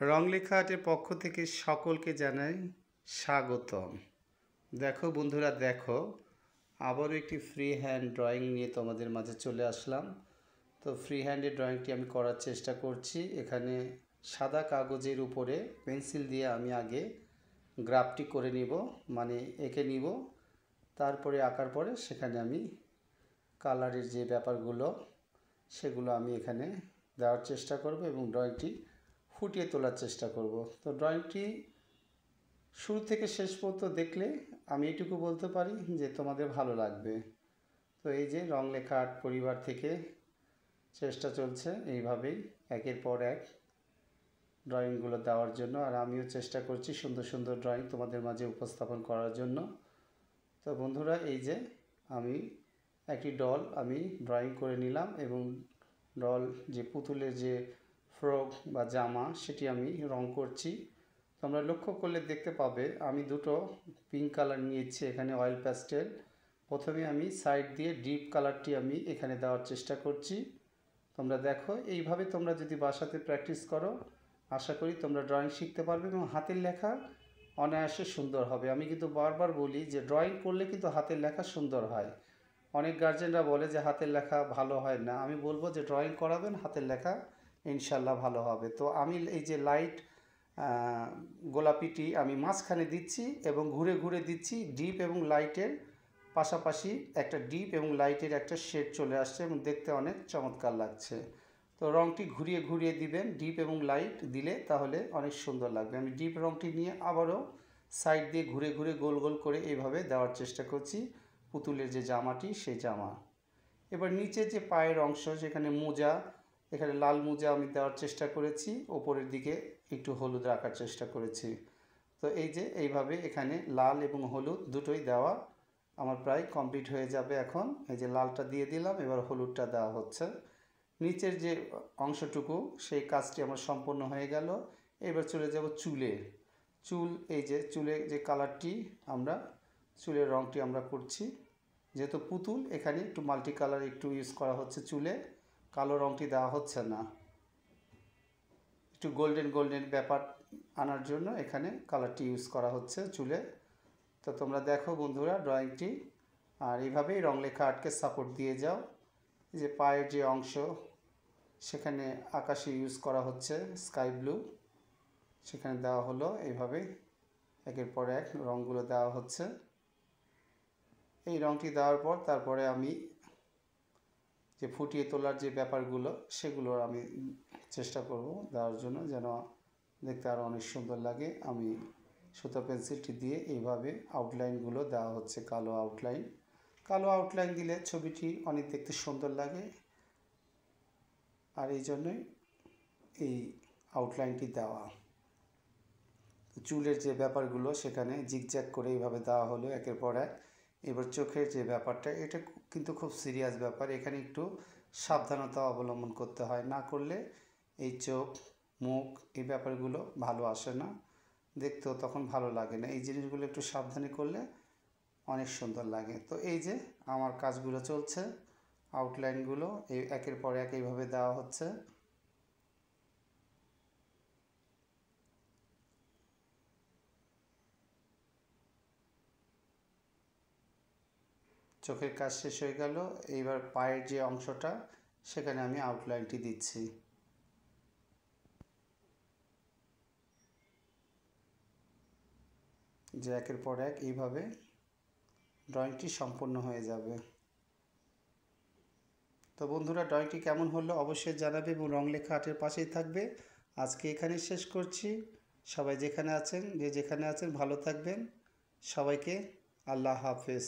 রংলেখা আর্টের পক্ষ থেকে সকলকে জানাই স্বাগতম। দেখো বন্ধুরা, দেখো আবারও একটি ফ্রি হ্যান্ড ড্রয়িং নিয়ে তোমাদের মাঝে চলে আসলাম। তো ফ্রি হ্যান্ডের ড্রয়িংটি আমি করার চেষ্টা করছি। এখানে সাদা কাগজের উপরে পেন্সিল দিয়ে আমি আগে গ্রাফটি করে নিব, মানে এঁকে নিব। তারপরে আঁকার পরে সেখানে আমি কালারের যে ব্যাপারগুলো সেগুলো আমি এখানে দেওয়ার চেষ্টা করব এবং ড্রয়িংটি ফুটিয়ে তোলার চেষ্টা করব। তো ড্রয়িংটি শুরু থেকে শেষ পর্যন্ত দেখলে আমি এটুকু বলতে পারি যে তোমাদের ভালো লাগবে। তো এই যে রংলেখা আর্ট পরিবার থেকে চেষ্টা চলছে এইভাবেই একের পর এক ড্রয়িংগুলো দেওয়ার জন্য, আর আমিও চেষ্টা করছি সুন্দর সুন্দর ড্রয়িং তোমাদের মাঝে উপস্থাপন করার জন্য। তো বন্ধুরা, এই যে আমি একটি ডল আমি ড্রয়িং করে নিলাম এবং ডল যে পুতুলের যে ফ্রক বা জামা সেটি আমি রং করছি। তোমরা লক্ষ্য করলে দেখতে পাবে আমি দুটো পিঙ্ক কালার নিয়েছি এখানে, অয়েল প্যাস্টেল। প্রথমে আমি সাইড দিয়ে ডিপ কালারটি আমি এখানে দেওয়ার চেষ্টা করছি। তোমরা দেখো এইভাবে তোমরা যদি বাসাতে প্র্যাকটিস করো, আশা করি তোমরা ড্রয়িং শিখতে পারবে এবং হাতের লেখা অনায়াসে সুন্দর হবে। আমি কিন্তু বারবার বলি যে ড্রয়িং করলে কিন্তু হাতের লেখা সুন্দর হয়। অনেক গার্জেনরা বলে যে হাতের লেখা ভালো হয় না, আমি বলবো যে ড্রয়িং করাবেন, হাতের লেখা ইনশাল্লাহ ভালো হবে। তো আমি এই যে লাইট গোলাপিটি আমি মাঝখানে দিচ্ছি এবং ঘুরে ঘুরে দিচ্ছি। ডিপ এবং লাইটের পাশাপাশি একটা ডিপ এবং লাইটের একটা শেড চলে আসছে এবং দেখতে অনেক চমৎকার লাগছে। তো রঙটি ঘুরিয়ে ঘুরিয়ে দিবেন, ডিপ এবং লাইট দিলে তাহলে অনেক সুন্দর লাগবে। আমি ডিপ রঙটি নিয়ে আবারও সাইড দিয়ে ঘুরে ঘুরে গোল গোল করে এইভাবে দেওয়ার চেষ্টা করছি পুতুলের যে জামাটি সেই জামা। এবার নিচে যে পায়ের অংশ সেখানে মোজা, এখানে লাল মোজা আমি দেওয়ার চেষ্টা করেছি, ওপরের দিকে একটু হলুদ রাখার চেষ্টা করেছি। তো এই যে এইভাবে এখানে লাল এবং হলুদ দুটোই দেওয়া আমার প্রায় কমপ্লিট হয়ে যাবে। এখন এই যে লালটা দিয়ে দিলাম, এবার হলুদটা দেওয়া হচ্ছে। নিচের যে অংশটুকু সেই কাজটি আমার সম্পন্ন হয়ে গেল। এবার চলে যাব চুলে। চুল, এই যে চুলে যে কালারটি আমরা চুলের রঙটি আমরা করছি, যেহেতু পুতুল এখানে একটু মাল্টি কালার একটু ইউজ করা হচ্ছে চুলে, কালো রঙটি দেওয়া হচ্ছে না, একটু গোল্ডেন গোল্ডেন ব্যাপার আনার জন্য এখানে কালারটি ইউজ করা হচ্ছে চুলে। তো তোমরা দেখো বন্ধুরা ড্রয়িংটি, আর এইভাবেই রংলেখা আর্টকে সাপোর্ট দিয়ে যাও। যে পায়ের যে অংশ সেখানে আকাশি ইউজ করা হচ্ছে, স্কাই ব্লু সেখানে দেওয়া হলো। এইভাবে একের পর এক রঙগুলো দেওয়া হচ্ছে। এই রঙটি দেওয়ার পর তারপরে আমি যে ফুটিয়ে তোলার যে ব্যাপারগুলো সেগুলো আমি চেষ্টা করব দেওয়ার জন্য, যেন দেখতে আরও অনেক সুন্দর লাগে। আমি সুতো পেন্সিলটি দিয়ে এইভাবে আউটলাইনগুলো দেওয়া হচ্ছে, কালো আউটলাইন। কালো আউটলাইন দিলে ছবিটি অনেক দেখতে সুন্দর লাগে, আর এই জন্যই এই আউটলাইনটি দেওয়া। চুলের যে ব্যাপারগুলো সেখানে জিগজ্যাগ করে এইভাবে দেওয়া হলো একের পর এক। এবার চোখের যে ব্যাপারটা, এটা কিন্তু খুব সিরিয়াস ব্যাপার, এখানে একটু সাবধানতা অবলম্বন করতে হয়, না করলে এই চোখ মুখ এই ব্যাপারগুলো ভালো আসে না, দেখতেও তখন ভালো লাগে না। এই জিনিসগুলো একটু সাবধানে করলে অনেক সুন্দর লাগে। তো এই যে আমার কাজগুলো চলছে, আউটলাইনগুলো এই একের পর এক এইভাবে দেওয়া হচ্ছে। চোখের কাজ শেষ হয়ে গেল। এইবার পায়ের যে অংশটা সেখানে আমি আউটলাইনটি দিচ্ছি। যে একের পর এক এইভাবে ড্রয়িংটি সম্পূর্ণ হয়ে যাবে। তো বন্ধুরা, ড্রয়িংটি কেমন হলো অবশ্যই জানাবে এবং রংলেখা আর্টের পাশেই থাকবে। আজকে এখানে শেষ করছি। সবাই যেখানে আছেন, যে যেখানে আছেন ভালো থাকবেন। সবাইকে আল্লাহ হাফেজ।